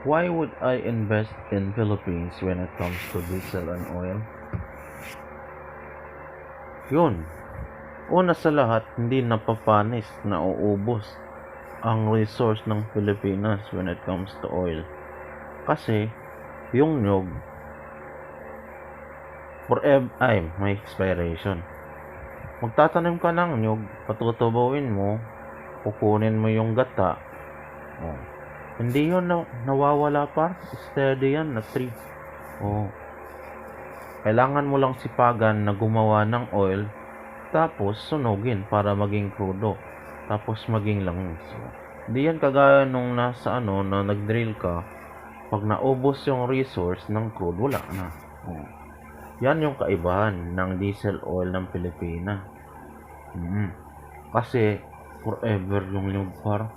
Why would I invest in Philippines when it comes to diesel and oil? Yun. Una sa lahat, hindi napapanis, nauubos ang resource ng Pilipinas when it comes to oil. Kasi, yung nyug, forever, may expiration. Magtatanim ka ng nyug, patutubuin mo, kukunin mo yung gata, hindi yun nawawala pa, steady yan na tree. Kailangan mo lang sipagan na gumawa ng oil, tapos sunugin para maging crudo, tapos maging langis. Hindi yan kagaya nung nasa na nag-drill ka, pag naubos yung resource ng crude, wala na. Yan yung kaibahan ng diesel oil ng Pilipinas. Kasi forever yung par.